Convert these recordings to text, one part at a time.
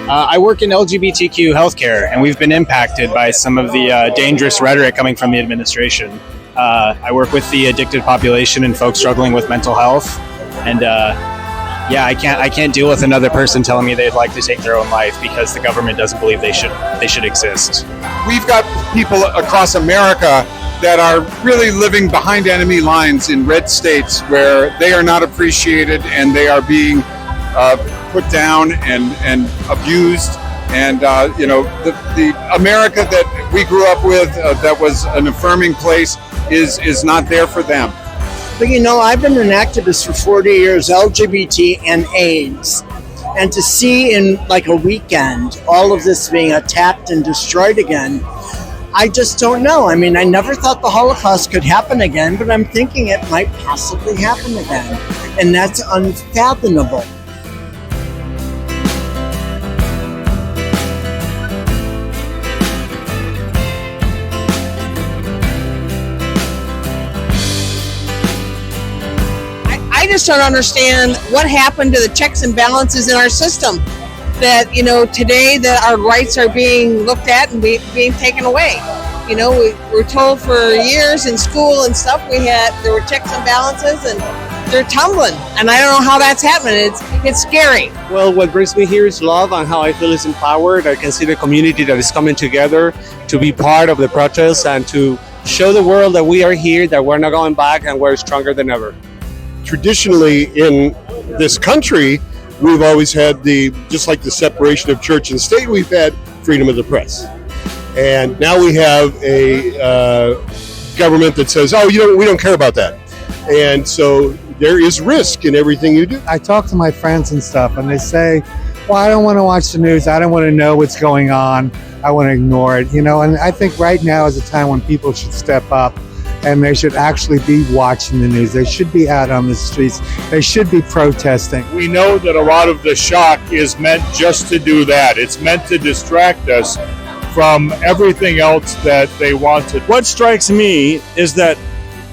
I work in LGBTQ healthcare, and we've been impacted by some of the dangerous rhetoric coming from the administration. I work with the addicted population and folks struggling with mental health, and I can't deal with another person telling me they'd like to take their own life because the government doesn't believe they should exist. We've got people across America that are really living behind enemy lines in red states where they are not appreciated and they are being put down and abused. And the America that we grew up with, that was an affirming place, is not there for them. But I've been an activist for 40 years, LGBT and AIDS. And to see in like a weekend all of this being attacked and destroyed again, I just don't know. I mean, I never thought the Holocaust could happen again, but I'm thinking it might possibly happen again. And that's unfathomable. I just don't understand what happened to the checks and balances in our system. That, today that our rights are being looked at and being taken away. We were told for years in school and stuff there were checks and balances and they're tumbling. And I don't know how that's happening. It's scary. Well, what brings me here is love and how I feel is empowered. I can see the community that is coming together to be part of the protest and to show the world that we are here, that we're not going back, and we're stronger than ever. Traditionally in this country, we've always had just like the separation of church and state, we've had freedom of the press. And now we have a government that says, we don't care about that. And so there is risk in everything you do. I talk to my friends and stuff, and they say, well, I don't want to watch the news. I don't want to know what's going on. I want to ignore it, and I think right now is a time when people should step up. And they should actually be watching the news. They should be out on the streets. They should be protesting. We know that a lot of the shock is meant just to do that. It's meant to distract us from everything else that they wanted. What strikes me is that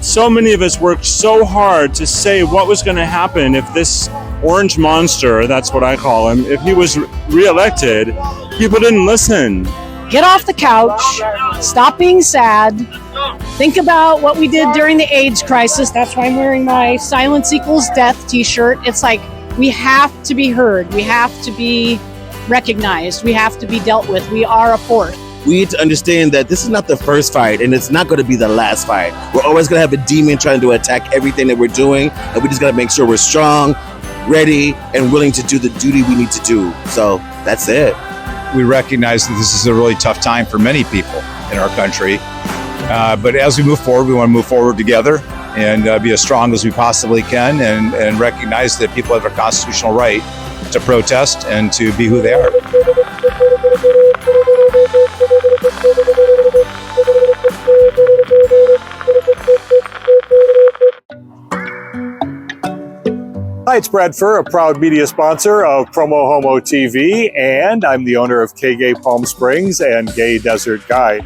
so many of us worked so hard to say what was going to happen if this orange monster, that's what I call him, if he was reelected. People didn't listen. Get off the couch, stop being sad, think about what we did during the AIDS crisis. That's why I'm wearing my Silence Equals Death t-shirt. It's like, we have to be heard, we have to be recognized, we have to be dealt with. We are a force. We need to understand that this is not the first fight, and it's not going to be the last fight. We're always going to have a demon trying to attack everything that we're doing, and we just got to make sure we're strong, ready, and willing to do the duty we need to do. So that's it. We recognize that this is a really tough time for many people in our country. But as we move forward, we want to move forward together and be as strong as we possibly can and recognize that people have a constitutional right to protest and to be who they are. Hi, it's Brad Furr, a proud media sponsor of PromoHomo.TV, and I'm the owner of K-Gay Palm Springs and Gay Desert Guide.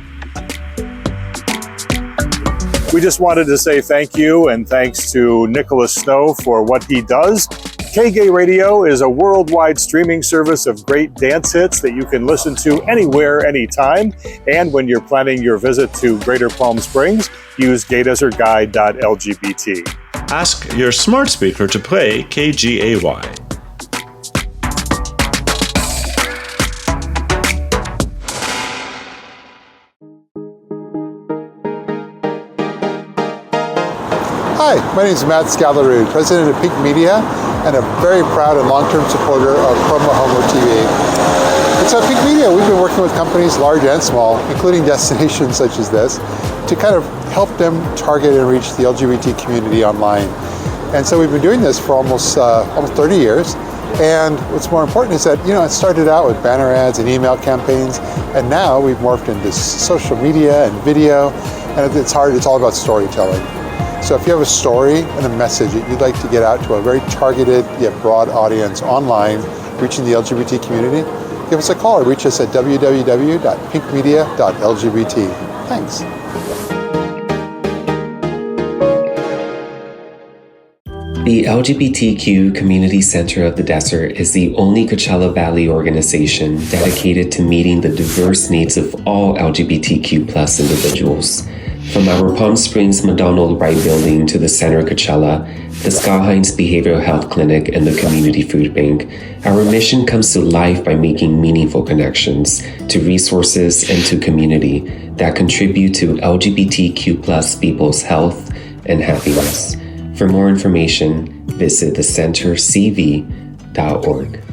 We just wanted to say thank you and thanks to Nicholas Snow for what he does. K-Gay Radio is a worldwide streaming service of great dance hits that you can listen to anywhere, anytime. And when you're planning your visit to Greater Palm Springs, use gaydesertguide.lgbt. Ask your smart speaker to play KGAY. Hi, my name is Matt Scalarude, president of Pink Media and a very proud and long-term supporter of PromoHomo.TV. So at Pink Media, we've been working with companies large and small, including destinations such as this, to kind of help them target and reach the LGBT community online. And so we've been doing this for almost 30 years. And what's more important is that, it started out with banner ads and email campaigns, and now we've morphed into social media and video, and it's all about storytelling. So if you have a story and a message that you'd like to get out to a very targeted yet broad audience online, reaching the LGBT community, give us a call or reach us at www.pinkmedia.lgbt. Thanks. The LGBTQ Community Center of the Desert is the only Coachella Valley organization dedicated to meeting the diverse needs of all LGBTQ plus individuals. From our Palm Springs McDonald Wright building to the Center Coachella, the Scott Hines Behavioral Health Clinic, and the Community Food Bank, our mission comes to life by making meaningful connections to resources and to community that contribute to LGBTQ plus people's health and happiness. For more information, visit thecentercv.org.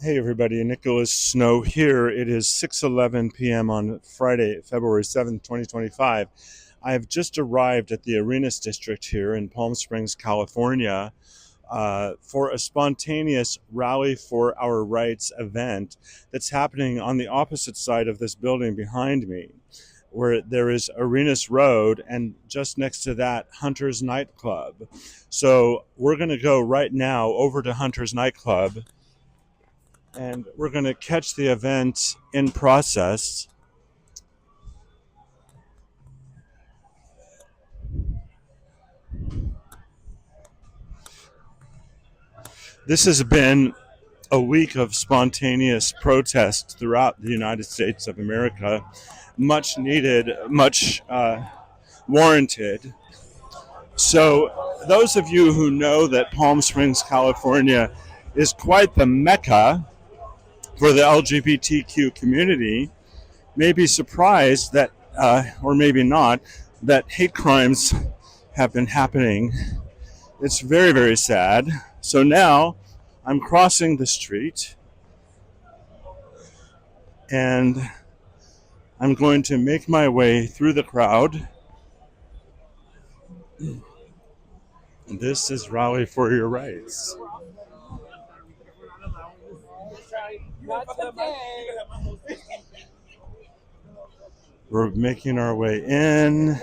Hey everybody, Nicholas Snow here. It is 6:11 p.m. on Friday, February 7th, 2025. I have just arrived at the Arenas District here in Palm Springs, California, for a spontaneous Rally for Our Rights event that's happening on the opposite side of this building behind me, where there is Arenas Road and just next to that, Hunter's Nightclub. So we're going to go right now over to Hunter's Nightclub, and we're going to catch the event in process. This has been a week of spontaneous protest throughout the United States of America. Much needed, much warranted. So those of you who know that Palm Springs, California is quite the mecca for the LGBTQ community may be surprised that, or maybe not, that hate crimes have been happening. It's very, very sad. So now I'm crossing the street and I'm going to make my way through the crowd. This is Rally for Your Rights. We're making our way in.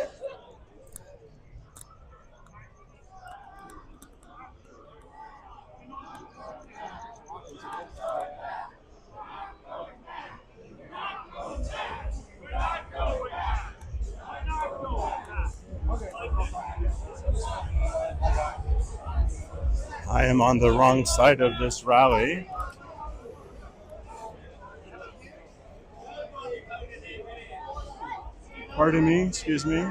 I am on the wrong side of this rally. Pardon me, excuse me.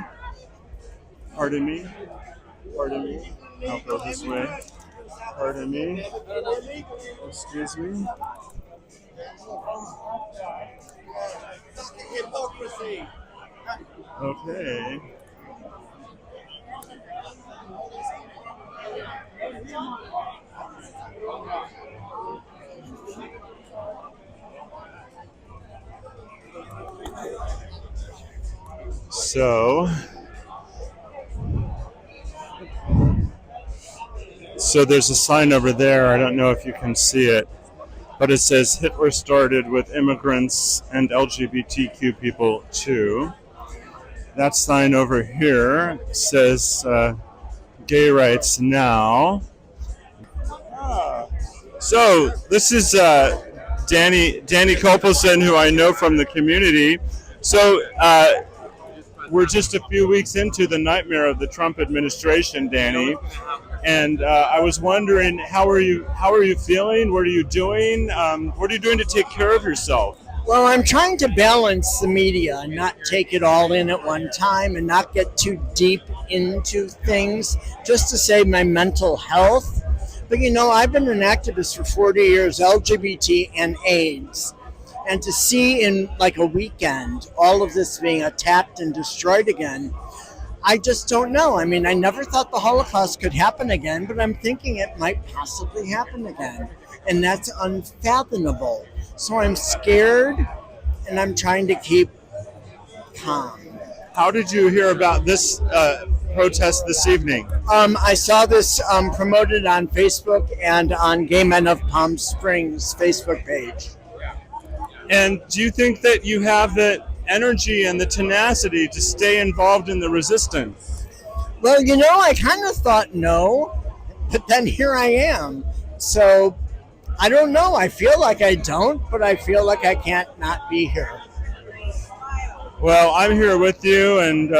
Pardon me. Pardon me. I'll go this way. Pardon me. Excuse me. Okay. So there's a sign over there. I don't know if you can see it, but it says Hitler started with immigrants and LGBTQ people too. That sign over here says gay rights now. So this is Danny Kopelson, who I know from the community. So we're just a few weeks into the nightmare of the Trump administration, Danny. And I was wondering, how are you feeling? What are you doing? What are you doing to take care of yourself? Well, I'm trying to balance the media and not take it all in at one time and not get too deep into things, just to save my mental health. But you know, I've been an activist for 40 years, LGBT and AIDS. And to see in like a weekend all of this being attacked and destroyed again, I just don't know. I mean, I never thought the Holocaust could happen again, but I'm thinking it might possibly happen again. And that's unfathomable. So I'm scared and I'm trying to keep calm. How did you hear about this protest this evening? I saw this promoted on Facebook and on Gay Men of Palm Springs Facebook page. And do you think that you have the energy and the tenacity to stay involved in the resistance? Well, I kind of thought no, but then here I am. So I don't know. I feel like I don't, but I feel like I can't not be here. Well, I'm here with you, and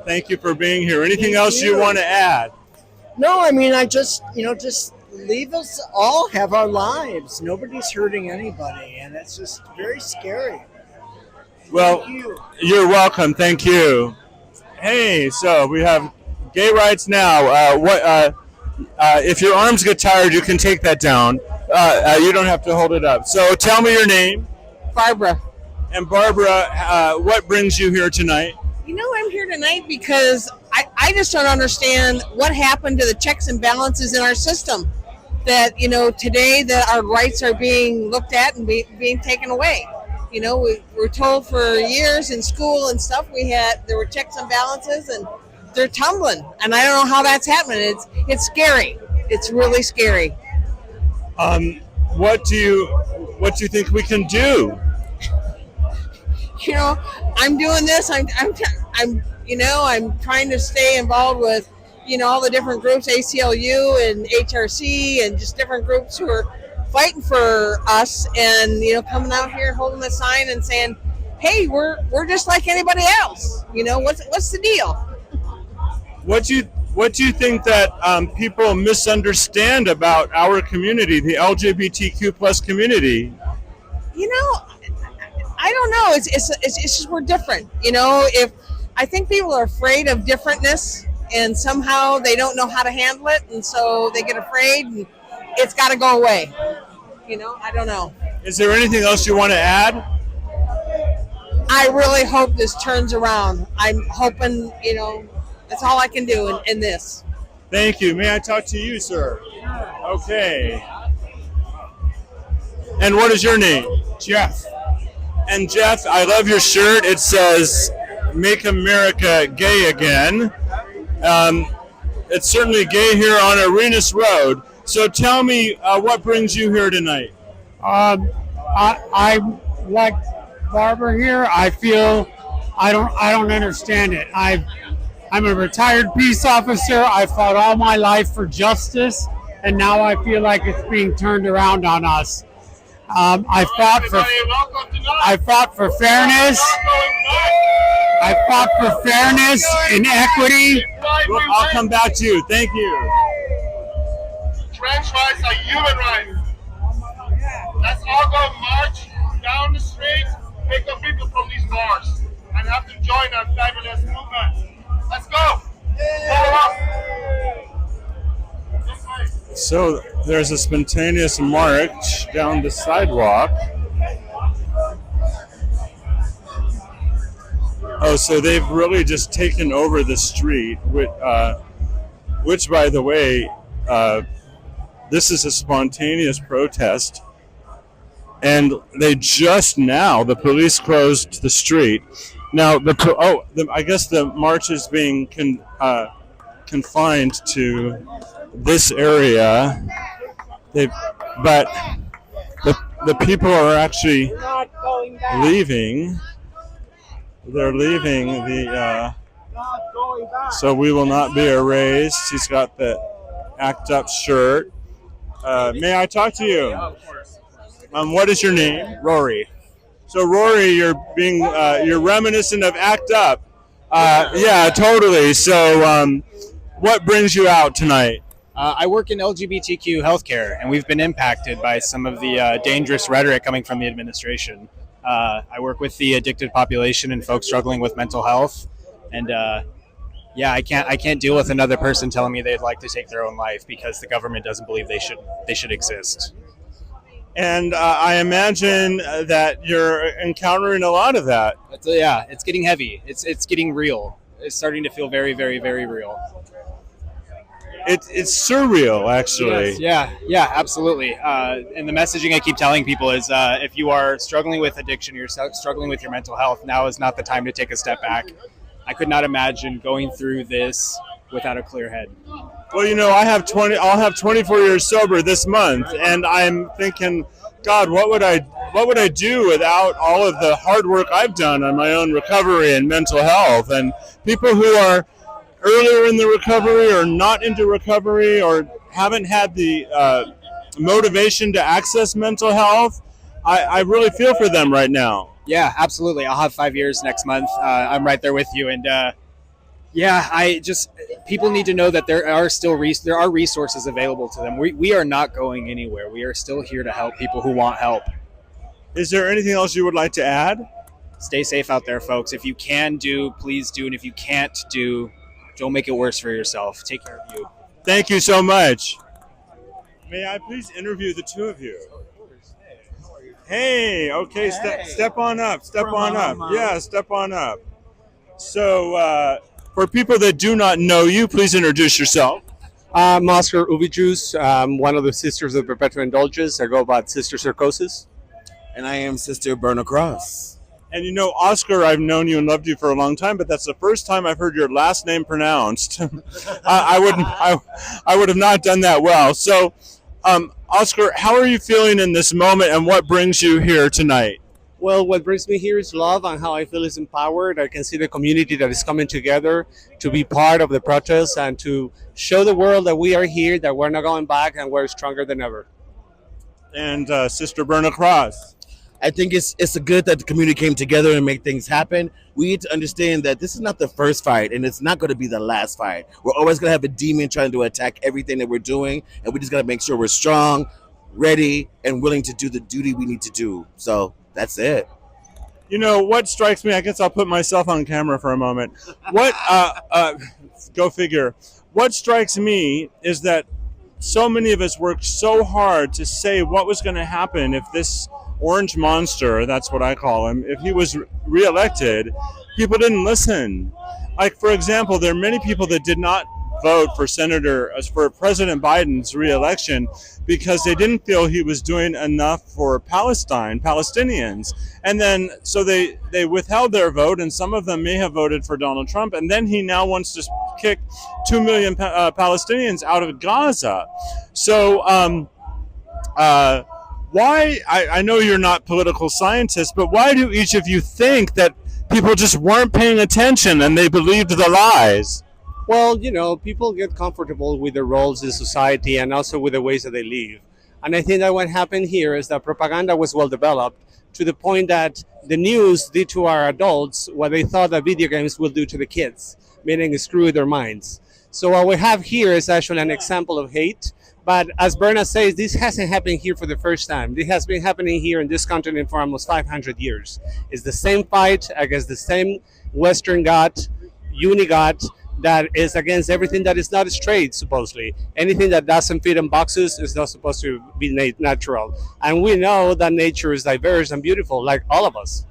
thank you for being here. Anything else you want to add? No, I mean, I just leave us all have our lives. Nobody's hurting anybody, and it's just very scary. Well, you're welcome. Thank you. Hey, so we have gay rights now. If your arms get tired, you can take that down. You don't have to hold it up. So tell me your name. Barbara. And Barbara, what brings you here tonight? I'm here tonight because I just don't understand what happened to the checks and balances in our system. That, today that our rights are being looked at and being taken away. We were told for years in school and stuff there were checks and balances, and they're tumbling. And I don't know how that's happening. It's scary. It's really scary. What do you think we can do? I'm doing this. I'm trying to stay involved with, all the different groups, ACLU and HRC, and just different groups who are fighting for us, and coming out here holding a sign and saying, "Hey, we're just like anybody else." What's the deal? What do you think that people misunderstand about our community, the LGBTQ plus community? I don't know. It's just we're different. If I think people are afraid of differentness, and somehow they don't know how to handle it, and so they get afraid, and it's got to go away. I don't know. Is there anything else you want to add? I really hope this turns around. I'm hoping, that's all I can do in this. Thank you. May I talk to you, sir? Okay. And what is your name? Jeff. And Jeff, I love your shirt. It says, "Make America Gay Again." It's certainly gay here on Arenas Road. So tell me, what brings you here tonight? I like Barbara here. I feel I don't understand it. I'm a retired peace officer. I fought all my life for justice, and now I feel like it's being turned around on us. I fought for fairness. I fought for fairness and equity. Well, I'll come back to you. Thank you. Trans rights are human rights. Let's all go march down the streets, pick up people from these bars, and have to join our fabulous movement. Let's go. Follow us. So there's a spontaneous march down the sidewalk. Oh, so they've really just taken over the street, which by the way, this is a spontaneous protest. And the police closed the street. Now, I guess the march is being confined to this area. But the people are actually leaving. They're leaving so we will not be erased. He's got the ACT UP shirt. May I talk to you? Yeah, of course. What is your name? Rory. So Rory, you're reminiscent of ACT UP. Yeah, totally. So what brings you out tonight? I work in LGBTQ healthcare, and we've been impacted by some of the dangerous rhetoric coming from the administration. I work with the addicted population and folks struggling with mental health, and I can't deal with another person telling me they'd like to take their own life because the government doesn't believe they should exist. And I imagine that you're encountering a lot of that. It's getting heavy. It's getting real. It's starting to feel very, very, very real. It's surreal, actually. Yes, yeah, absolutely. And the messaging I keep telling people is if you are struggling with addiction, you're struggling with your mental health, now is not the time to take a step back. I could not imagine going through this without a clear head. Well, I'll have 24 years sober this month, and I'm thinking, God, what would I do without all of the hard work I've done on my own recovery and mental health? And people who are earlier in the recovery or not into recovery or haven't had the motivation to access mental health, I really feel for them right now. Yeah, absolutely. I'll have 5 years next month. I'm right there with you. And people need to know that there are resources available to them. We are not going anywhere. We are still here to help people who want help. Is there anything else you would like to add? Stay safe out there, folks. If you can do, please do. And if you can't do, don't make it worse for yourself. Take care of you. Thank you so much. May I please interview the two of you? Hey, okay, step on up. Yeah, step on up. So, for people that do not know you, please introduce yourself. I'm Oscar Ubijus. I'm one of the Sisters of Perpetual Indulgence. I go by Sister Circosis. And I am Sister Berna Cross. And Oscar, I've known you and loved you for a long time, but that's the first time I've heard your last name pronounced. I would have not done that well. So, Oscar, how are you feeling in this moment, and what brings you here tonight? Well, what brings me here is love and how I feel is empowered. I can see the community that is coming together to be part of the protest and to show the world that we are here, that we're not going back, and we're stronger than ever. And Sister Berna Cross. I think it's good that the community came together and make things happen. We need to understand that this is not the first fight, and it's not going to be the last fight. We're always going to have a demon trying to attack everything that we're doing, and we just got to make sure we're strong, ready, and willing to do the duty we need to do. So that's it. What strikes me, I guess I'll put myself on camera for a moment. Go figure. What strikes me is that so many of us worked so hard to say what was going to happen if this orange monster, that's what I call him, if he was reelected. People didn't listen. Like, for example, there are many people that did not vote for President Biden's reelection because they didn't feel he was doing enough for Palestinians. And then, so they withheld their vote, and some of them may have voted for Donald Trump, and then he now wants to kick 2 million Palestinians out of Gaza. So, why, I know you're not political scientists, but why do each of you think that people just weren't paying attention and they believed the lies? Well, people get comfortable with their roles in society and also with the ways that they live. And I think that what happened here is that propaganda was well developed to the point that the news did to our adults what they thought that video games will do to the kids, meaning screw their minds. So what we have here is actually an example of hate. But as Berna says, this hasn't happened here for the first time. This has been happening here in this continent for almost 500 years. It's the same fight against the same Western God, uni-God, that is against everything that is not straight, supposedly. Anything that doesn't fit in boxes is not supposed to be natural. And we know that nature is diverse and beautiful, like all of us.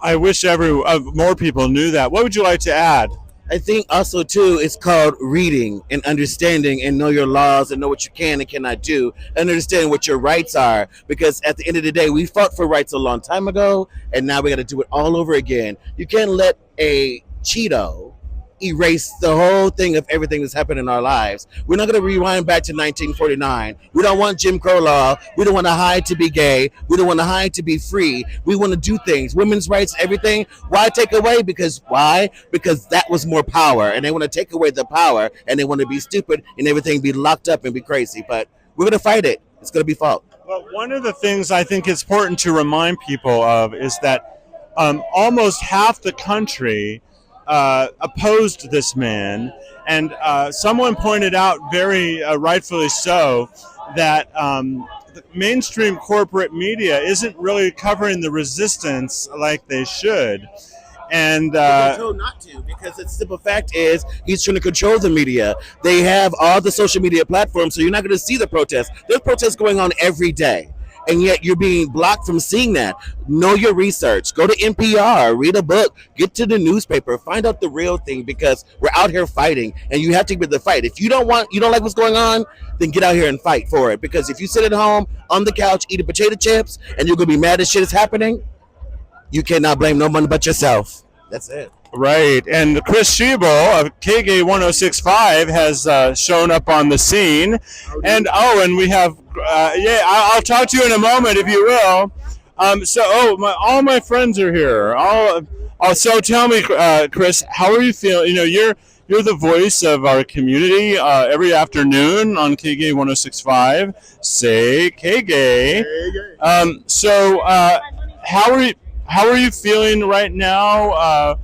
I wish more people knew that. What would you like to add? I think also, too, it's called reading and understanding and know your laws and know what you can and cannot do and understand what your rights are. Because at the end of the day, we fought for rights a long time ago, and now we got to do it all over again. You can't let a Cheeto erase the whole thing of everything that's happened in our lives. We're not going to rewind back to 1949. We don't want Jim Crow law. We don't want to hide to be gay. We don't want to hide to be free. We want to do things. Women's rights, everything. Why take away? Why? Because that was more power, and they want to take away the power, and they want to be stupid and everything be locked up and be crazy. But we're going to fight it. It's going to be fought. Well, one of the things I think it's important to remind people of is that almost half the country opposed this man, and someone pointed out very rightfully so that the mainstream corporate media isn't really covering the resistance like they should. And they're told not to, because the simple fact is he's trying to control the media. They have all the social media platforms, so you're not going to see the protests. There's protests going on every day, and yet you're being blocked from seeing that. Know your research. Go to NPR, read a book, get to the newspaper, find out the real thing, because we're out here fighting, and you have to be the fight. If you don't like what's going on, then get out here and fight for it. Because if you sit at home on the couch eating potato chips and you're gonna be mad as shit is happening, you cannot blame no one but yourself. That's it. Right, and Chris Schiebel of KG 1065 has shown up on the scene, and and we have I'll talk to you in a moment if you will. All my friends are here. So tell me, Chris, how are you feeling? You know, you're the voice of our community every afternoon on KG 1065. Say KG. How are you feeling right now?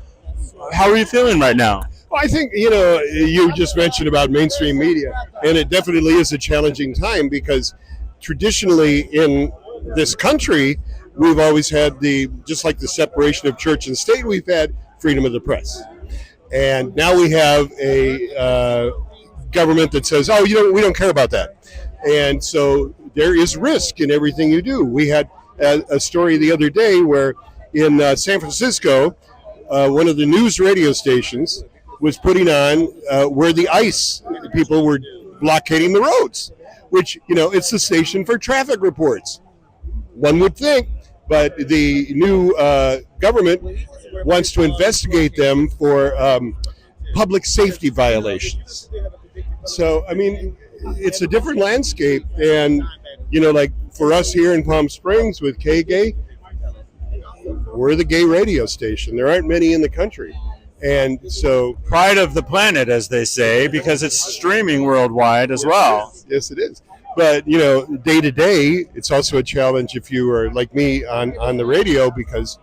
How are you feeling right now? Well, I think, you just mentioned about mainstream media, and it definitely is a challenging time because traditionally in this country, we've always had just like the separation of church and state, we've had freedom of the press. And now we have a government that says, we don't care about that. And so there is risk in everything you do. We had a story the other day where in San Francisco, one of the news radio stations was putting on where the ICE people were blockading the roads, which, it's the station for traffic reports. One would think, but the new government wants to investigate them for public safety violations. So, I mean, it's a different landscape. And, like for us here in Palm Springs with K-Gay, we're the gay radio station. There aren't many in the country. And so pride of the planet, as they say, because it's streaming worldwide as well. Yes, it is. But, day to day, it's also a challenge if you are like me on the radio, because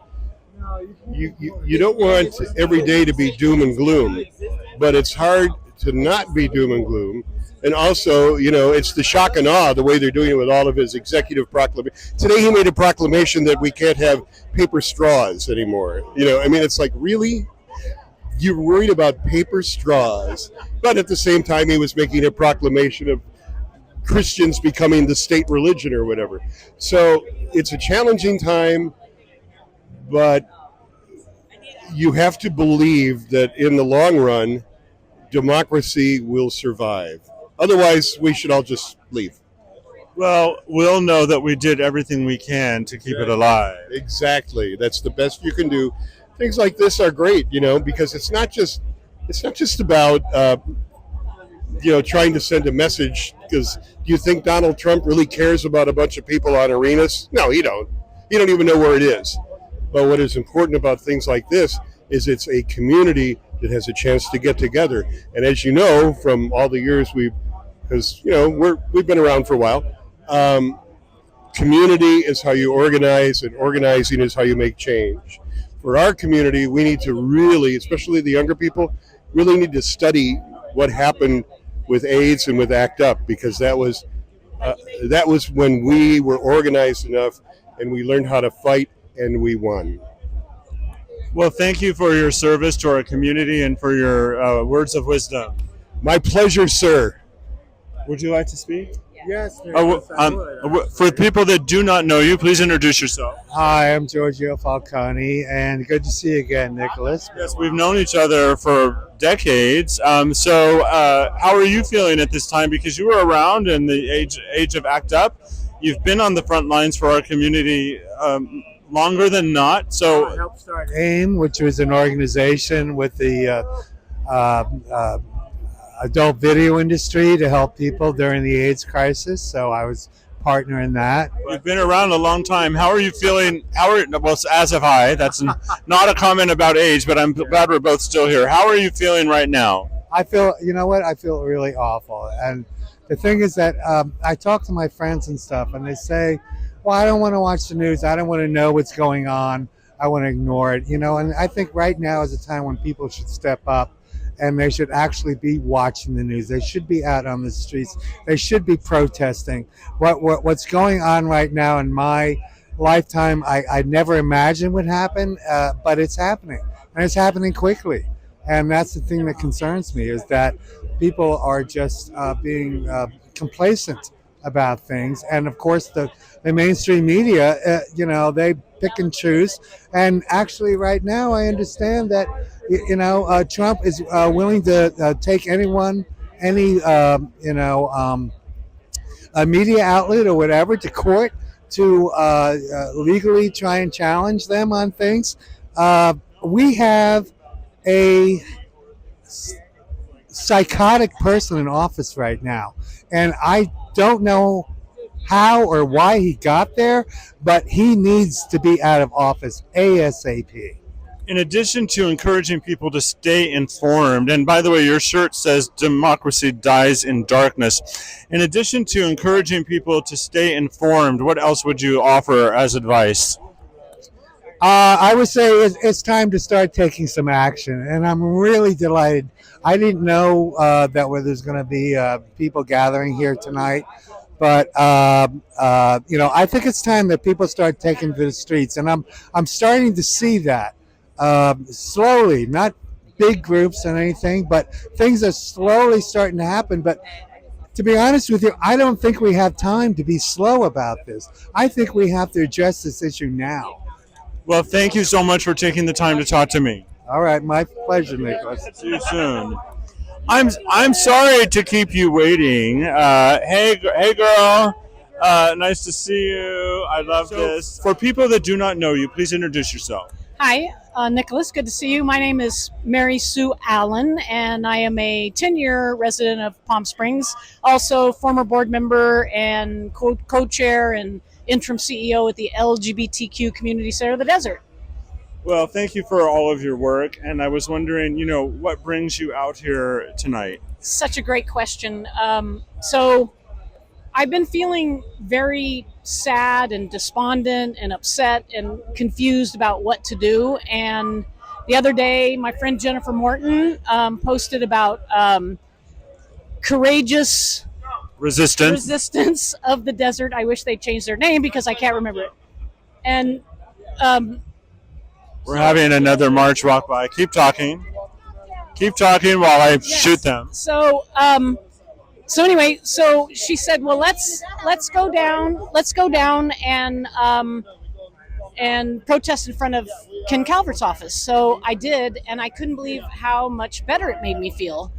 you don't want every day to be doom and gloom, but it's hard to not be doom and gloom. And also, it's the shock and awe, the way they're doing it with all of his executive proclamations. Today he made a proclamation that we can't have paper straws anymore. It's like, really? You're worried about paper straws? But at the same time, he was making a proclamation of Christians becoming the state religion or whatever. So it's a challenging time, but you have to believe that in the long run, democracy will survive. Otherwise, we should all just leave. Well, we'll know that we did everything we can to keep it alive. Exactly. That's the best you can do. Things like this are great, because it's not just about trying to send a message. Because do you think Donald Trump really cares about a bunch of people on arenas? No, he don't. He don't even know where it is. But what is important about things like this is it's a community that has a chance to get together. And as you know, from all the years we've been around for a while, community is how you organize, and organizing is how you make change. For our community, we need to really, especially the younger people, really need to study what happened with AIDS and with ACT UP, because that was when we were organized enough and we learned how to fight and we won. Well, thank you for your service to our community and for your words of wisdom. My pleasure, sir. Would you like to speak? Yes. For people that do not know you, please introduce yourself. Hi, I'm Giorgio Falcone, and good to see you again, Nicholas. Yes, we've known each other for decades. So how are you feeling at this time? Because you were around in the age of ACT UP. You've been on the front lines for our community longer than not. So I helped start AIM, which was an organization with the adult video industry to help people during the AIDS crisis. So I was partner in that. You've been around a long time. How are you feeling? Well, as have I. That's not a comment about age, but I'm glad we're both still here. How are you feeling right now? I feel, I feel really awful. And the thing is that I talk to my friends and stuff, and they say, well, I don't want to watch the news. I don't want to know what's going on. I want to ignore it, and I think right now is a time when people should step up, and they should actually be watching the news. They should be out on the streets. They should be protesting. What's going on right now in my lifetime, I never imagined would happen, but it's happening, and it's happening quickly. And that's the thing that concerns me, is that people are just being complacent about things. And of course, the mainstream media, they pick and choose. And actually right now, I understand that, Trump is willing to take any a media outlet or whatever to court to legally try and challenge them on things. We have a psychotic person in office right now. And I don't know how or why he got there, but he needs to be out of office ASAP. In addition to encouraging people to stay informed, and by the way, your shirt says democracy dies in darkness. In addition to encouraging people to stay informed, what else would you offer as advice? I would say it's time to start taking some action, and I'm really delighted. I didn't know that there's going to be people gathering here tonight, but I think it's time that people start taking to the streets, and I'm starting to see that slowly, not big groups and anything, but things are slowly starting to happen. But to be honest with you, I don't think we have time to be slow about this. I think we have to address this issue now. Well, thank you so much for taking the time to talk to me. All right, my pleasure, Nicholas. See you soon. I'm sorry to keep you waiting. Hey girl. Nice to see you. I love this. For people that do not know you, please introduce yourself. Hi, Nicholas. Good to see you. My name is Mary Sue Allen, and I am a 10-year resident of Palm Springs. Also, former board member and co-chair and interim CEO at the LGBTQ Community Center of the Desert. Well, thank you for all of your work, and I was wondering, what brings you out here tonight? Such a great question. So I've been feeling very sad and despondent and upset and confused about what to do. And the other day, my friend Jennifer Morton posted about courageous resistance of the desert. I wish they'd changed their name because I can't remember it. And we're having another march walk by. Keep talking while I shoot them. So anyway, so she said, well, let's go down and protest in front of Ken Calvert's office. So I did, and I couldn't believe how much better it made me feel.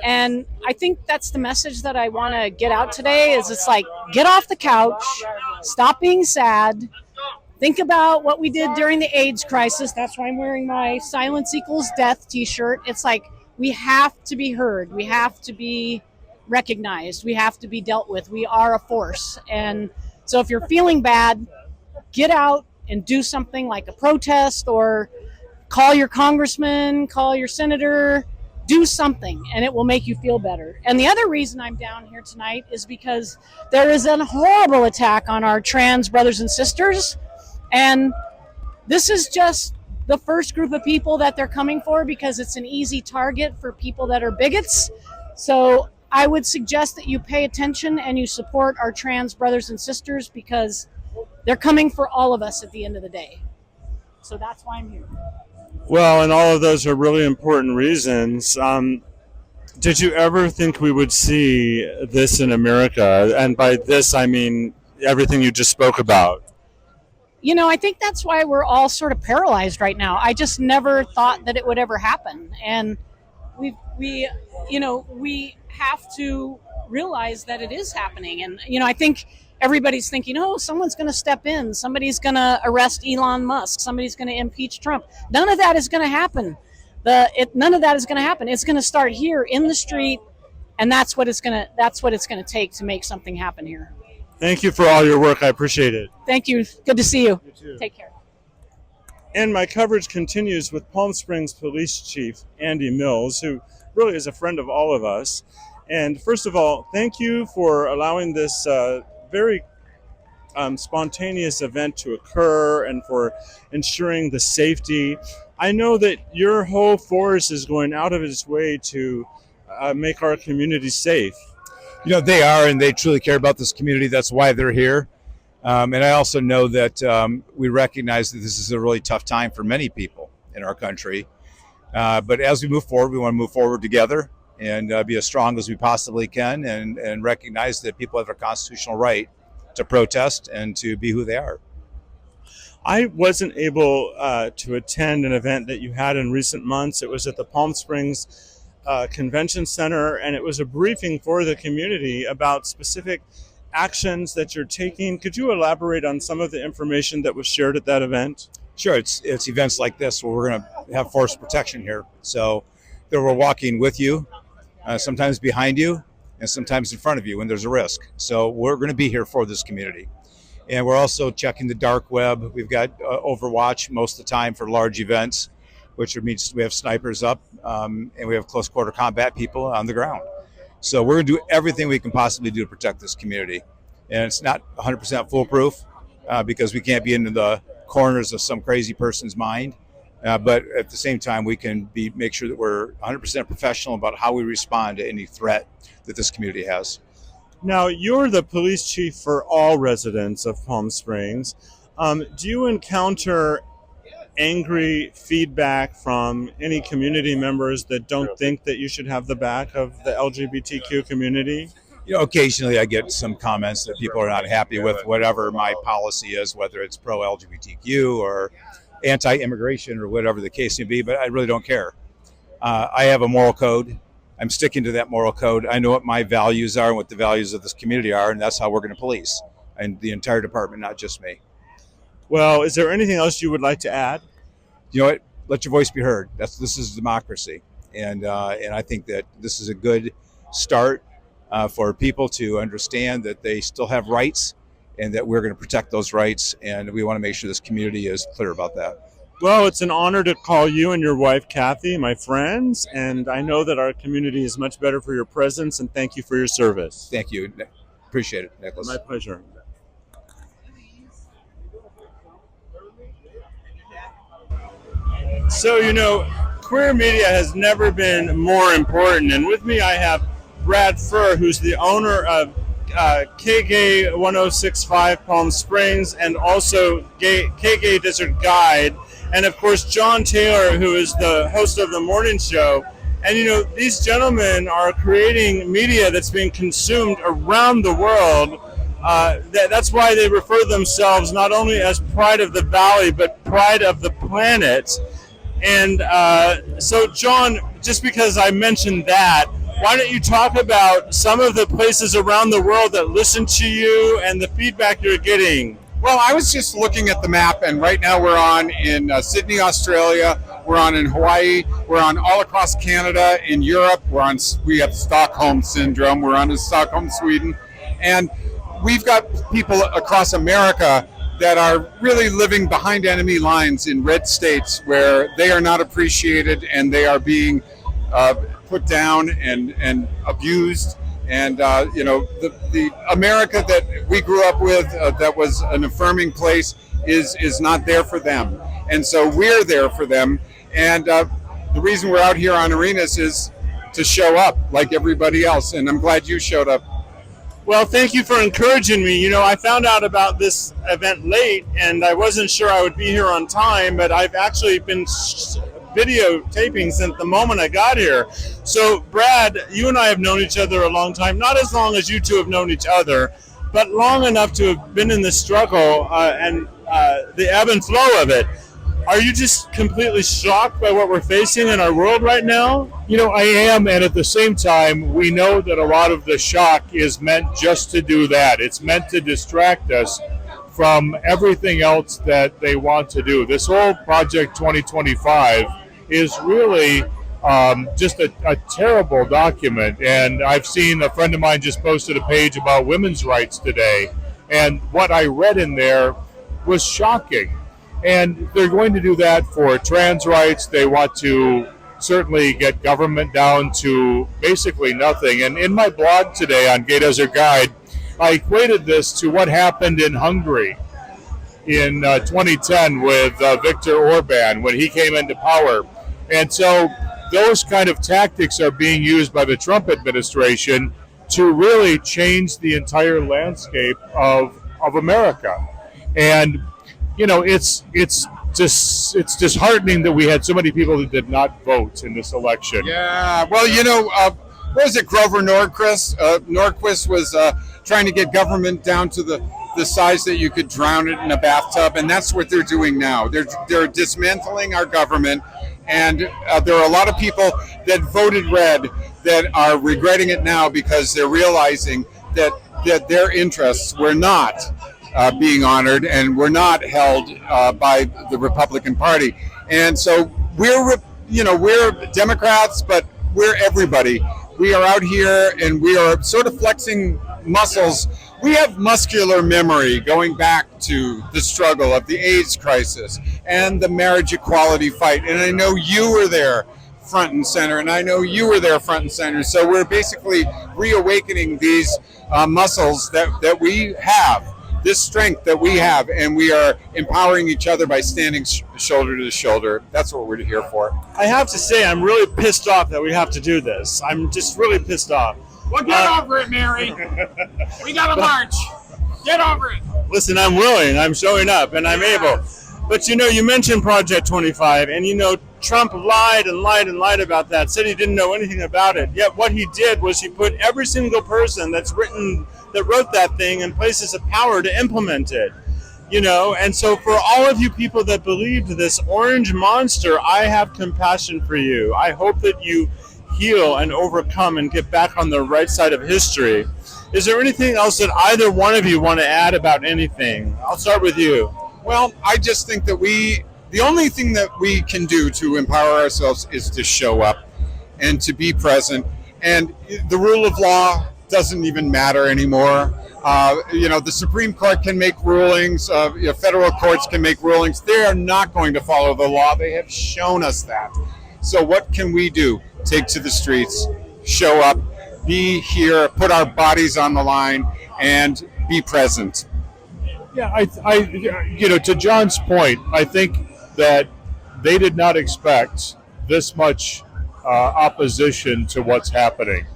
And I think that's the message that I want to get out today is it's like, get off the couch, stop being sad, think about what we did during the AIDS crisis. That's why I'm wearing my Silence Equals Death t-shirt. It's like, we have to be heard. We have to be recognized. We have to be dealt with. We are a force. And so if you're feeling bad, get out and do something like a protest or call your congressman, call your senator, do something, and it will make you feel better. And the other reason I'm down here tonight is because there is a horrible attack on our trans brothers and sisters. And this is just the first group of people that they're coming for because it's an easy target for people that are bigots. So I would suggest that you pay attention and you support our trans brothers and sisters because they're coming for all of us at the end of the day. So that's why I'm here. Well, and all of those are really important reasons. Did you ever think we would see this in America? And by this, I mean everything you just spoke about. I think that's why we're all sort of paralyzed right now. I just never thought that it would ever happen. And we have to realize that it is happening. And, I think everybody's thinking, oh, someone's going to step in. Somebody's going to arrest Elon Musk. Somebody's going to impeach Trump. None of that is going to happen. None of that is going to happen. It's going to start here in the street. And that's what it's going to take to make something happen here. Thank you for all your work. I appreciate it. Thank you. Good to see you. You too. Take care. And my coverage continues with Palm Springs Police Chief Andy Mills, who really is a friend of all of us. And first of all, thank you for allowing this very spontaneous event to occur and for ensuring the safety. I know that your whole force is going out of its way to make our community safe. They are, and they truly care about this community. That's why they're here. And I also know that we recognize that this is a really tough time for many people in our country. But as we move forward, we want to move forward together and be as strong as we possibly can and recognize that people have a constitutional right to protest and to be who they are. I wasn't able to attend an event that you had in recent months. It was at the Palm Springs Convention Center, and it was a briefing for the community about specific actions that you're taking. Could you elaborate on some of the information that was shared at that event? Sure, it's events like this where we're going to have force protection here. So that we're walking with you, sometimes behind you, and sometimes in front of you when there's a risk. So we're going to be here for this community. And we're also checking the dark web. We've got Overwatch most of the time for large events, which means we have snipers up, and we have close quarter combat people on the ground. So we're going to do everything we can possibly do to protect this community. And it's not 100% foolproof because we can't be into the corners of some crazy person's mind. But at the same time, we can make sure that we're 100% professional about how we respond to any threat that this community has. Now, you're the police chief for all residents of Palm Springs. Do you encounter angry feedback from any community members that don't think that you should have the back of the LGBTQ community? Occasionally I get some comments that people are not happy with whatever my policy is, whether it's pro-LGBTQ or anti-immigration or whatever the case may be, but I really don't care. I have a moral code. I'm sticking to that moral code. I know what my values are and what the values of this community are, and that's how we're going to police. And the entire department, not just me. Well, is there anything else you would like to add? You know what? Let your voice be heard. This is democracy. And I think that this is a good start for people to understand that they still have rights and that we're going to protect those rights. And we want to make sure this community is clear about that. Well, it's an honor to call you and your wife, Kathy, my friends. And I know that our community is much better for your presence. And thank you for your service. Thank you. Appreciate it, Nicholas. My pleasure. So, queer media has never been more important. And with me, I have Brad Furr, who's the owner of KGay 1065 Palm Springs and also KGay Desert Guide. And of course, John Taylor, who is the host of the morning show. And these gentlemen are creating media that's being consumed around the world. That's why they refer themselves not only as Pride of the Valley, but Pride of the Planet. And so, John, just because I mentioned that, why don't you talk about some of the places around the world that listen to you and the feedback you're getting? Well, I was just looking at the map, and right now we're on in Sydney, Australia. We're on in Hawaii. We're on all across Canada. In Europe, we have Stockholm Syndrome. We're on in Stockholm, Sweden. And we've got people across America that are really living behind enemy lines in red states where they are not appreciated and they are being put down and abused. And, the America that we grew up with that was an affirming place is not there for them. And so we're there for them. And the reason we're out here on Arenas is to show up like everybody else. And I'm glad you showed up. Well, thank you for encouraging me. I found out about this event late, and I wasn't sure I would be here on time, but I've actually been videotaping since the moment I got here. So, Brad, you and I have known each other a long time, not as long as you two have known each other, but long enough to have been in the struggle and the ebb and flow of it. Are you just completely shocked by what we're facing in our world right now? I am, and at the same time, we know that a lot of the shock is meant just to do that. It's meant to distract us from everything else that they want to do. This whole Project 2025 is really just a terrible document, and I've seen a friend of mine just posted a page about women's rights today, and what I read in there was shocking. And they're going to do that for trans rights. They want to certainly get government down to basically nothing. And in my blog today on Gay Desert Guide, I equated this to what happened in Hungary in 2010 with Viktor Orban when he came into power. And so those kind of tactics are being used by the Trump administration to really change the entire landscape of America. And it's just disheartening that we had so many people that did not vote in this election. Yeah, well, what was it, Grover Norquist? Norquist was trying to get government down to the size that you could drown it in a bathtub, and that's what they're doing now. They're dismantling our government, and there are a lot of people that voted red that are regretting it now because they're realizing that their interests were not being honored, and we're not held by the Republican Party. And so we're Democrats, but we're everybody. We are out here and we are sort of flexing muscles. We have muscular memory going back to the struggle of the AIDS crisis and the marriage equality fight. And I know you were there front and center, and I know you were there front and center. So we're basically reawakening these muscles that we have, this strength that we have, and we are empowering each other by standing shoulder to shoulder. That's what we're here for. I have to say, I'm really pissed off that we have to do this. I'm just really pissed off. Well, get over it, Mary. We got to march. Get over it. Listen, I'm willing. I'm showing up, and I'm able. But, you mentioned Project 25, and, Trump lied and lied and lied about that, said he didn't know anything about it. Yet what he did was he put every single person that wrote that thing in places of power to implement it. And so for all of you people that believed this orange monster, I have compassion for you. I hope that you heal and overcome and get back on the right side of history. Is there anything else that either one of you want to add about anything? I'll start with you. Well, I just think that the only thing that we can do to empower ourselves is to show up and to be present. And the rule of law doesn't even matter anymore. The Supreme Court can make rulings, federal courts can make rulings. They are not going to follow the law. They have shown us that. So what can we do? Take to the streets, show up, be here, put our bodies on the line, and be present. Yeah, to John's point, I think that they did not expect this much opposition to what's happening.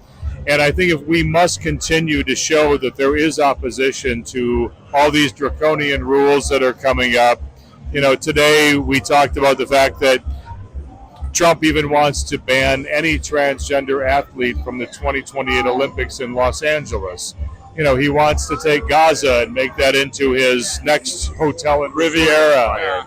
And I think if we must continue to show that there is opposition to all these draconian rules that are coming up. Today we talked about the fact that Trump even wants to ban any transgender athlete from the 2028 Olympics in Los Angeles. He wants to take Gaza and make that into his next hotel in Riviera.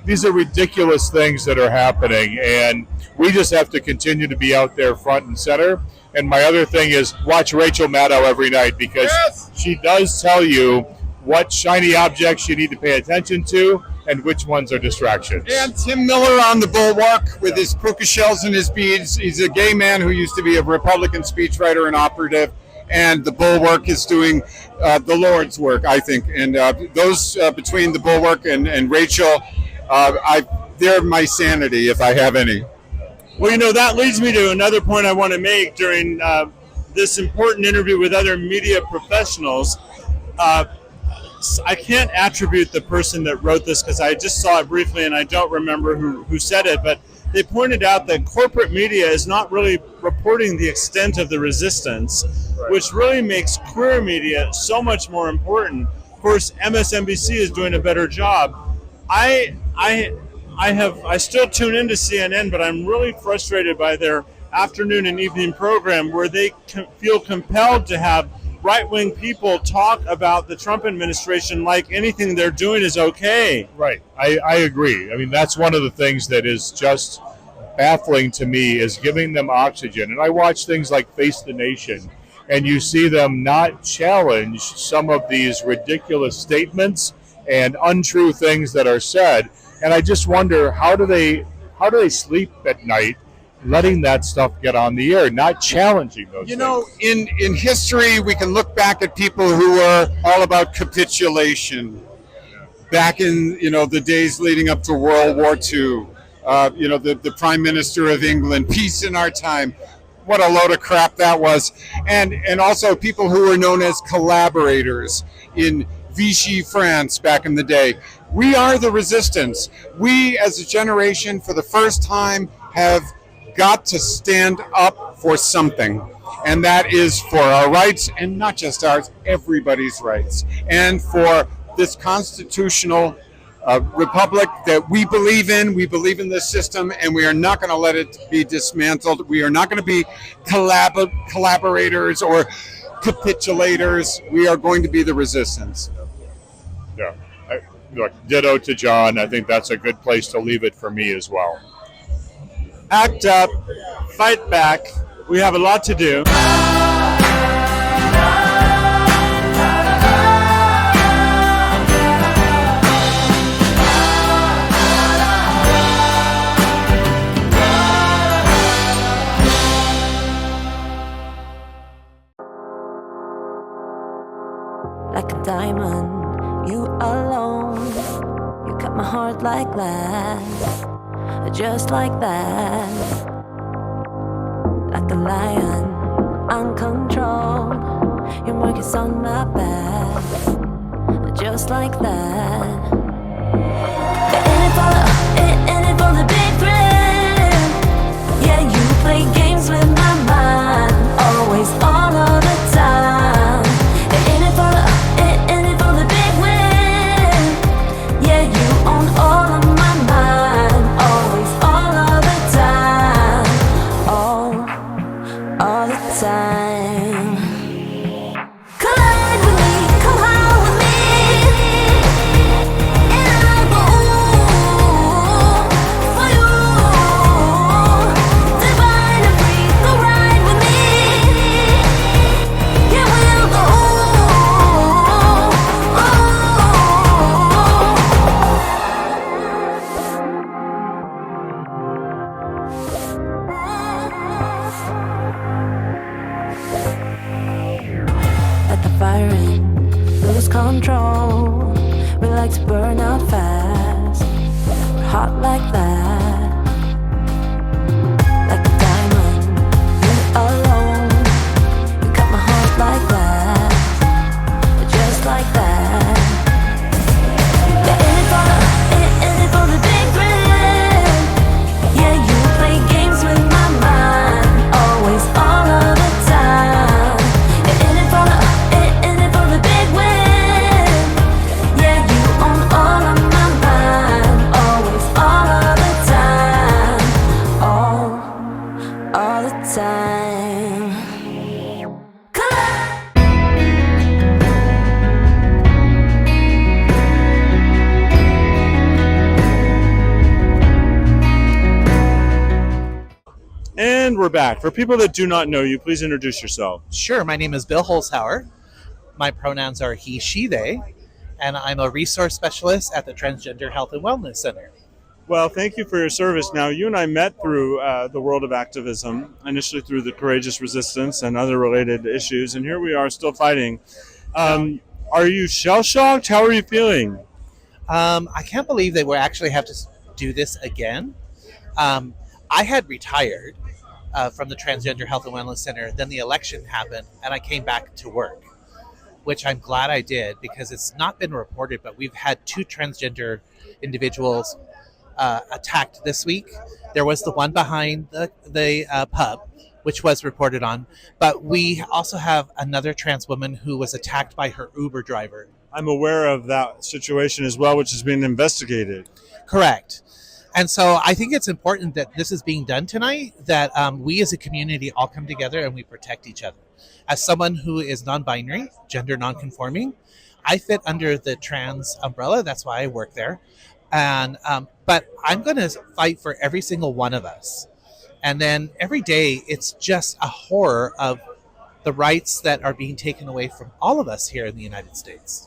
These are ridiculous things that are happening, and we just have to continue to be out there front and center. And my other thing is watch Rachel Maddow every night, because she does tell you what shiny objects you need to pay attention to and which ones are distractions. And Tim Miller on the Bulwark with his puka shells and his beads. He's a gay man who used to be a Republican speechwriter and operative. And the Bulwark is doing the Lord's work, I think. And those between the Bulwark and Rachel, they're my sanity, if I have any. Well, that leads me to another point I want to make during this important interview with other media professionals. I can't attribute the person that wrote this because I just saw it briefly and I don't remember who said it, but they pointed out that corporate media is not really reporting the extent of the resistance, which really makes queer media so much more important. Of course, MSNBC is doing a better job. I still tune into CNN, but I'm really frustrated by their afternoon and evening program where they feel compelled to have right-wing people talk about the Trump administration like anything they're doing is okay. Right. I agree. I mean, that's one of the things that is just baffling to me is giving them oxygen. And I watch things like Face the Nation, and you see them not challenge some of these ridiculous statements and untrue things that are said. And I just wonder, how do they sleep at night letting that stuff get on the air, not challenging those things? In history, we can look back at people who were all about capitulation. Back in, the days leading up to World War II, the Prime Minister of England, peace in our time. What a load of crap that was. And also people who were known as collaborators in Vichy France back in the day. We are the resistance. We, as a generation, for the first time, have got to stand up for something. And that is for our rights, and not just ours, everybody's rights. And for this constitutional republic that we believe in this system, and we are not going to let it be dismantled. We are not going to be collaborators or capitulators. We are going to be the resistance. Yeah. Look, ditto to John. I think that's a good place to leave it for me as well. Act up, fight back. We have a lot to do. heart like glass, just like that. Like a lion, uncontrolled. Your mark is on my back, just like that. In it for the big thrill. Yeah, you play games with my mind, always, all of the time. In it for the big win. Yeah, you own all of my mind, always, all of the time, all the time. Collide with me, come high with me, and I go for you. Divine and free, go ride with me. Yeah, we'll go. Let the fire in, lose control. We like to burn out fast. We're hot like that. Like a diamond, you alone. You cut my heart like that, just like that. Yeah, in it for the big thrill. Yeah, you play games with my mind, always, all of the time. In it for the big win. Yeah, you own all of my mind, always, all of the time, all the time. And we're back. For people that do not know you, please introduce yourself. Sure. My name is Bill Holzhauer. My pronouns are he, she, they, and I'm a resource specialist at the Transgender Health and Wellness Center. Well, thank you for your service. Now, you and I met through the world of activism, initially through the Courageous Resistance and other related issues, and here we are still fighting. Are you shell-shocked? How are you feeling? I can't believe they will actually have to do this again. I had retired from the Transgender Health and Wellness Center. Then the election happened, and I came back to work, which I'm glad I did because it's not been reported, but we've had 2 transgender individuals attacked this week. There was the one behind the pub, which was reported on, but we also have another trans woman who was attacked by her Uber driver. I'm aware of that situation as well, which is being investigated. Correct. And so I think it's important that this is being done tonight, that we as a community all come together and we protect each other. As someone who is non-binary, gender non-conforming, I fit under the trans umbrella. That's why I work there. And but I'm going to fight for every single one of us. And then every day, it's just a horror of the rights that are being taken away from all of us here in the United States.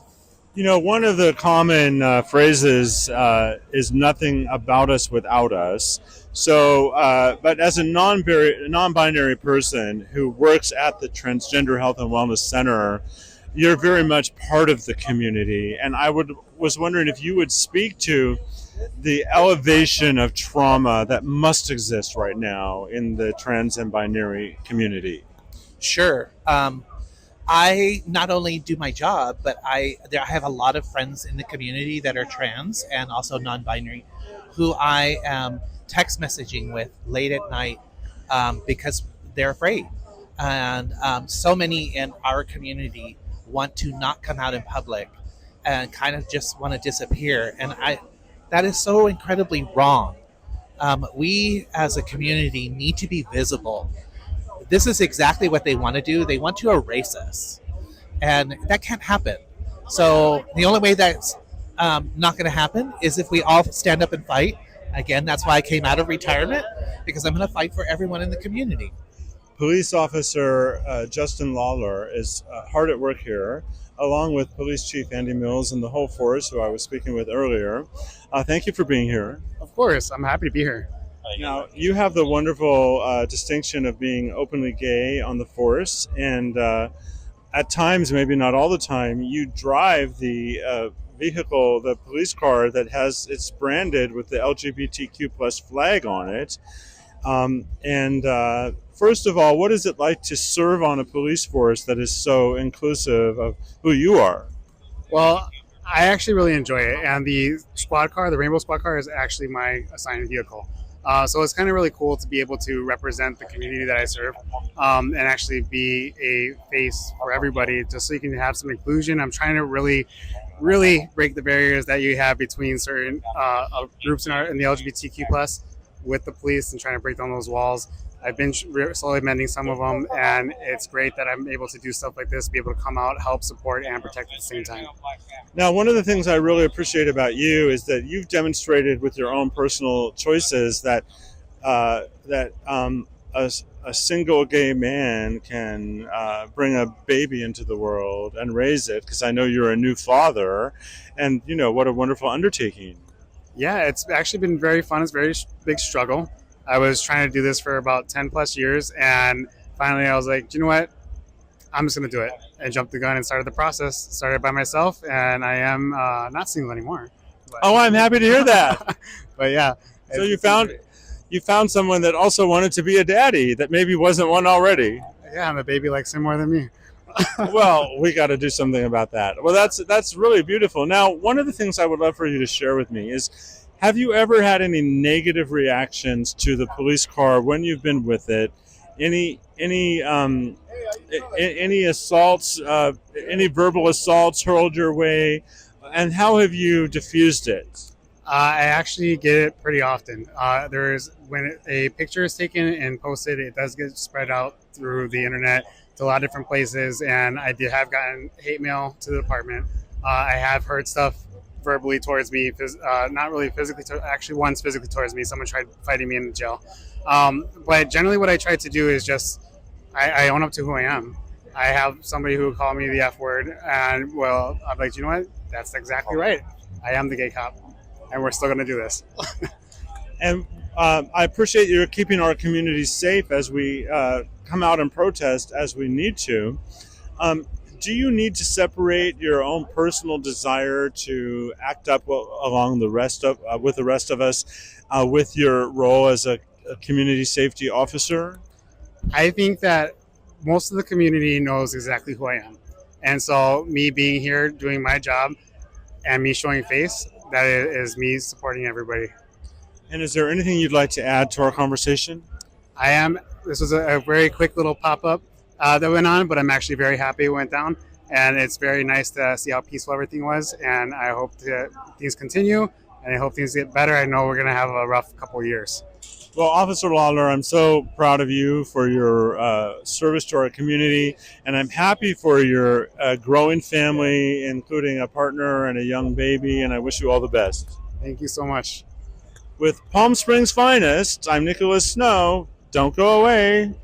You know, one of the common phrases is nothing about us without us. So, but as a non-binary person who works at the Transgender Health and Wellness Center, you're very much part of the community. And I was wondering if you would speak to the elevation of trauma that must exist right now in the trans and binary community. Sure. I not only do my job, but I have a lot of friends in the community that are trans and also non-binary who I am text messaging with late at night because they're afraid. And so many in our community want to not come out in public and kind of just want to disappear. And that is so incredibly wrong. We as a community need to be visible. This is exactly what they want to do. They want to erase us. And that can't happen. So the only way that's not going to happen is if we all stand up and fight. Again, that's why I came out of retirement, because I'm going to fight for everyone in the community. Police Officer Justin Lawler is hard at work here, along with Police Chief Andy Mills and the whole force who I was speaking with earlier. Thank you for being here. Of course, I'm happy to be here. Now, you have the wonderful distinction of being openly gay on the force, and at times, maybe not all the time, you drive the vehicle, the police car, that it's branded with the LGBTQ plus flag on it. First of all, what is it like to serve on a police force that is so inclusive of who you are? Well, I actually really enjoy it, and the squad car, the Rainbow Squad car, is actually my assigned vehicle. So it's kind of really cool to be able to represent the community that I serve, and actually be a face for everybody, just so you can have some inclusion. I'm trying to really break the barriers that you have between certain groups in the LGBTQ plus with the police, and trying to break down those walls. I've been slowly mending some of them, and it's great that I'm able to do stuff like this, be able to come out, help, support, and protect at the same time. Now, one of the things I really appreciate about you is that you've demonstrated with your own personal choices that a single gay man can bring a baby into the world and raise it, because I know you're a new father, and what a wonderful undertaking. Yeah, it's actually been very fun. It's a very big struggle. I was trying to do this for about 10 plus years, and finally I was like, you know what? I'm just going to do it. And jumped the gun and started the process. Started by myself, and I am not single anymore. But, I'm happy to hear that. But yeah. So you found someone that also wanted to be a daddy that maybe wasn't one already. Yeah, and the baby likes him more than me. Well, we got to do something about that. Well, that's really beautiful. Now, one of the things I would love for you to share with me is, have you ever had any negative reactions to the police car when you've been with it? Any assaults, any verbal assaults hurled your way, and how have you diffused it? I actually get it pretty often. When a picture is taken and posted, it does get spread out through the internet to a lot of different places, and I have gotten hate mail to the department. I have heard stuff verbally towards me, not really physically, actually once physically towards me. Someone tried fighting me in the jail. But generally what I try to do is just, I own up to who I am. I have somebody who called me the F word, and I'm like, you know what? That's exactly right. I am the gay cop, and we're still going to do this. And I appreciate you keeping our community safe as we come out and protest as we need to. Do you need to separate your own personal desire to act up along with the rest of us with your role as a community safety officer? I think that most of the community knows exactly who I am. And so me being here, doing my job, and me showing face, that is me supporting everybody. And is there anything you'd like to add to our conversation? This was a very quick little pop-up that went on, but I'm actually very happy it went down. And it's very nice to see how peaceful everything was. And I hope that things continue, and I hope things get better. I know we're going to have a rough couple of years. Well, Officer Lawler, I'm so proud of you for your service to our community, and I'm happy for your growing family, including a partner and a young baby, and I wish you all the best. Thank you so much. With Palm Springs' finest, I'm Nicholas Snow. Don't go away.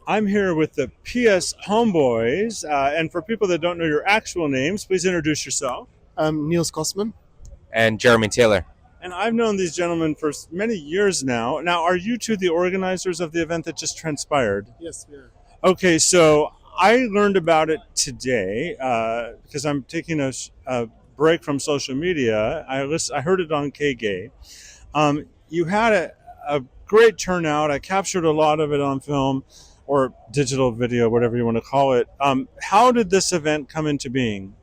I'm here with the PS Homeboys, and for people that don't know your actual names, please introduce yourself. I'm Niels Kosman. And Jeremy Taylor. And I've known these gentlemen for many years now. Now, are you two the organizers of the event that just transpired? Yes, we are. Okay, so I learned about it today because I'm taking a break from social media. I heard it on KGay. You had a great turnout. I captured a lot of it on film or digital video, whatever you want to call it. How did this event come into being?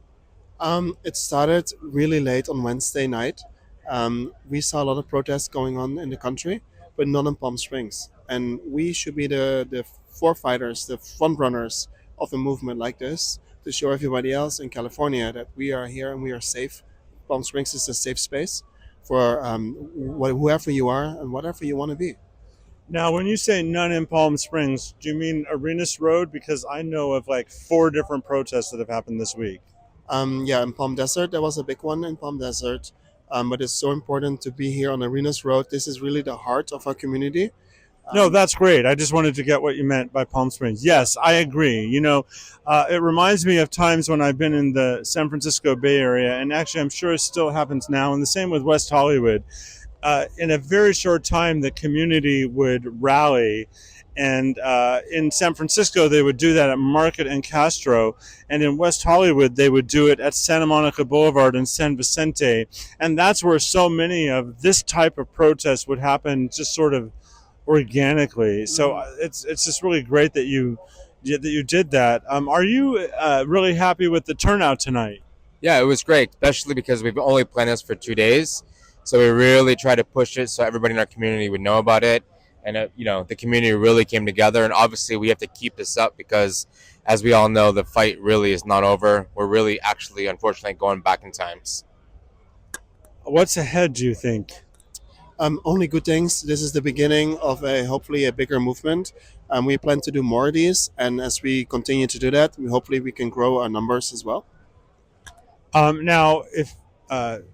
It started really late on Wednesday night. We saw a lot of protests going on in the country, but none in Palm Springs. And we should be the forefighters, the front runners of a movement like this, to show everybody else in California that we are here and we are safe. Palm Springs is a safe space for whoever you are and whatever you want to be. Now, when you say none in Palm Springs, do you mean Arenas Road? Because I know of like 4 different protests that have happened this week. Yeah, in Palm Desert, there was a big one in Palm Desert. But it's so important to be here on Arenas Road. This is really the heart of our community. No, that's great. I just wanted to get what you meant by Palm Springs. Yes, I agree. It reminds me of times when I've been in the San Francisco Bay Area, and actually I'm sure it still happens now, and the same with West Hollywood. in a very short time, the community would rally. And in San Francisco, they would do that at Market and Castro. And in West Hollywood, they would do it at Santa Monica Boulevard and San Vicente. And that's where so many of this type of protest would happen just sort of organically. So it's just really great that you did that. Are you really happy with the turnout tonight? Yeah, it was great, especially because we've only planned this for 2 days. So we really tried to push it so everybody in our community would know about it. And, the community really came together. And obviously, we have to keep this up because, as we all know, the fight really is not over. We're really actually, unfortunately, going back in times. What's ahead, do you think? Only good things. This is the beginning of hopefully a bigger movement. We plan to do more of these. And as we continue to do that, hopefully we can grow our numbers as well. Now, if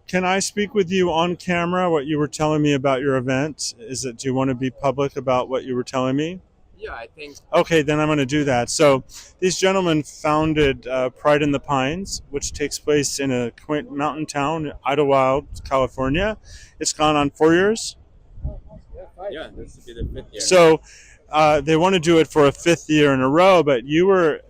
can I speak with you on camera? What you were telling me about your event? Do you want to be public about what you were telling me? Yeah, I think. Okay, then I'm going to do that. So, these gentlemen founded Pride in the Pines, which takes place in a quaint mountain town, Idlewild, California. It's gone on 4 years. Yeah, this would be the 5th year. So. They want to do it for a 5th year in a row, but you were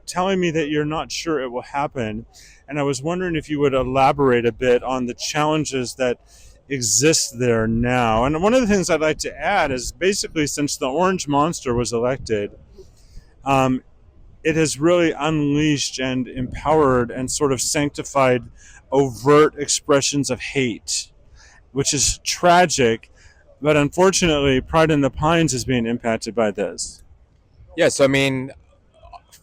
telling me that you're not sure it will happen, and I was wondering if you would elaborate a bit on the challenges that exist there now. And one of the things I'd like to add is basically since the Orange Monster was elected, it has really unleashed and empowered and sort of sanctified overt expressions of hate, which is tragic. But unfortunately, Pride in the Pines is being impacted by this. Yeah, so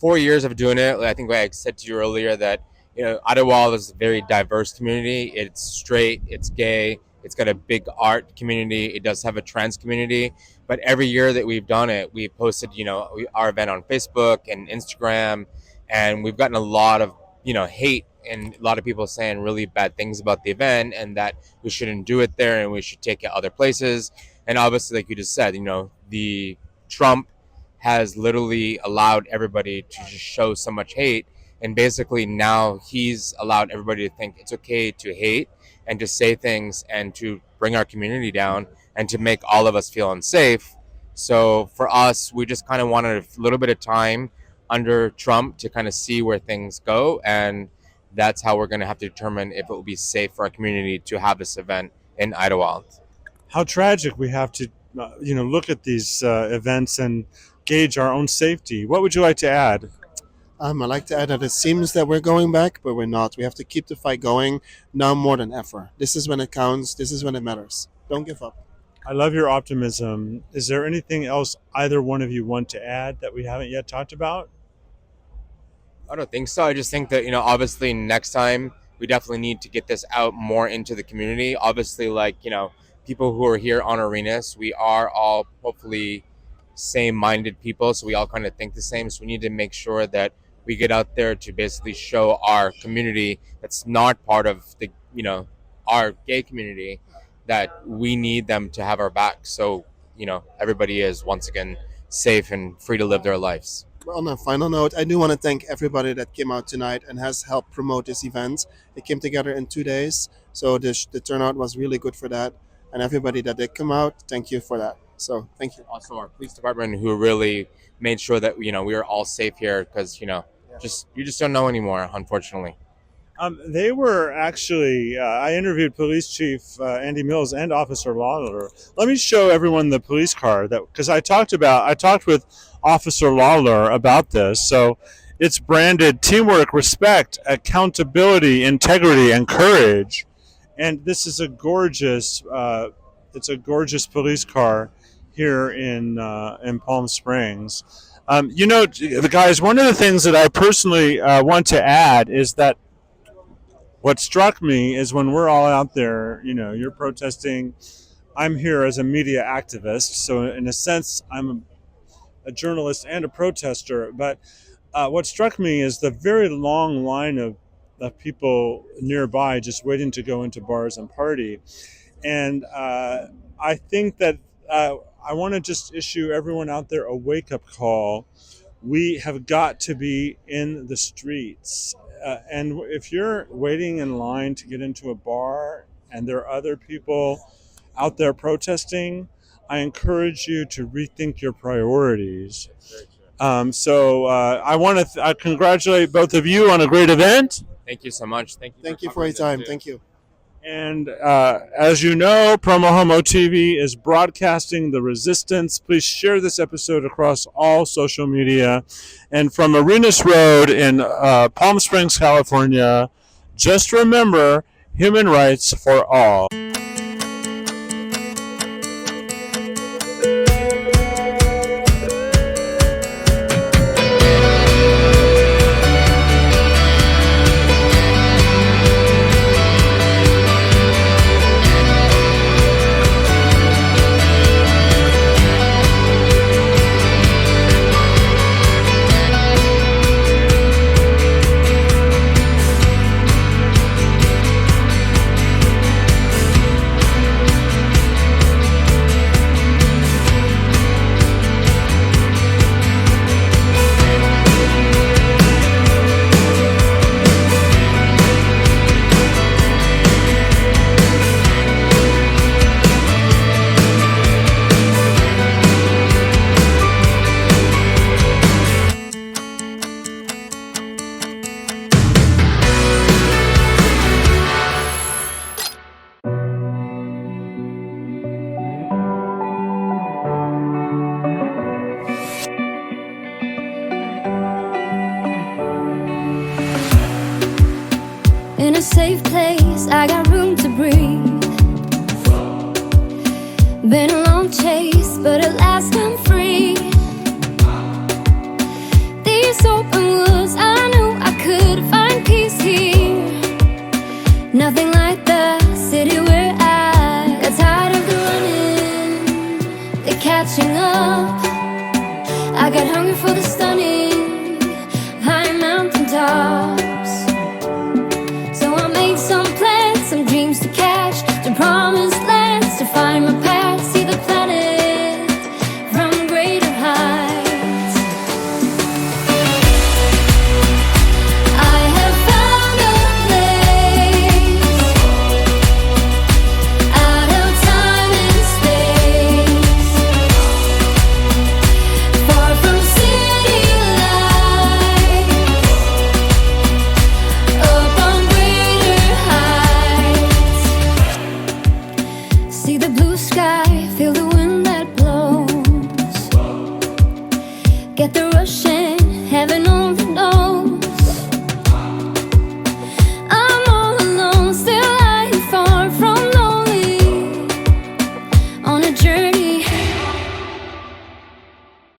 4 years of doing it, I think I said to you earlier that, Idlewild is a very diverse community. It's straight, it's gay, it's got a big art community, it does have a trans community. But every year that we've done it, we've posted, our event on Facebook and Instagram, and we've gotten a lot of, hate and a lot of people saying really bad things about the event and that we shouldn't do it there and we should take it other places. And obviously, like you just said, the Trump has literally allowed everybody to just show so much hate. And basically now he's allowed everybody to think it's okay to hate and to say things and to bring our community down and to make all of us feel unsafe. So for us, we just kind of wanted a little bit of time under Trump to kind of see where things go. And that's how we're going to have to determine if it will be safe for our community to have this event in Idlewild. How tragic we have to, look at these events and gauge our own safety. What would you like to add? I'd like to add that it seems that we're going back, but we're not. We have to keep the fight going now more than ever. This is when it counts. This is when it matters. Don't give up. I love your optimism. Is there anything else either one of you want to add that we haven't yet talked about? I don't think so. I just think that, obviously next time we definitely need to get this out more into the community. Obviously, people who are here on Arenas, we are all hopefully same-minded people, so we all kind of think the same. So we need to make sure that we get out there to basically show our community that's not part of the, our gay community, that we need them to have our back. So, everybody is once again safe and free to live their lives. On a final note, I do want to thank everybody that came out tonight and has helped promote this event. It came together in 2 days, so the turnout was really good for that. And everybody that did come out, thank you for that. So thank you. Also our police department who really made sure that, we are all safe here because, you just don't know anymore, unfortunately. They were actually, I interviewed Police Chief Andy Mills and Officer Lawler. Let me show everyone the police car because I talked with Officer Lawler about this. So it's branded teamwork, respect, accountability, integrity, and courage. And this is a gorgeous police car here in Palm Springs. The guys, one of the things that I personally want to add is that what struck me is when we're all out there, you're protesting. I'm here as a media activist, so in a sense, I'm a journalist and a protester. But what struck me is the very long line of people nearby just waiting to go into bars and party. And I think that I want to just issue everyone out there a wake-up call. We have got to be in the streets. And if you're waiting in line to get into a bar and there are other people out there protesting, I encourage you to rethink your priorities. I want to congratulate both of you on a great event. Thank you so much. Thank you for your time. Thank you. And as you know, PromoHomo.TV is broadcasting the resistance. Please share this episode across all social media. And from Arenas Road in Palm Springs, California, just remember, human rights for all. In a safe place, I got room to breathe. Been alone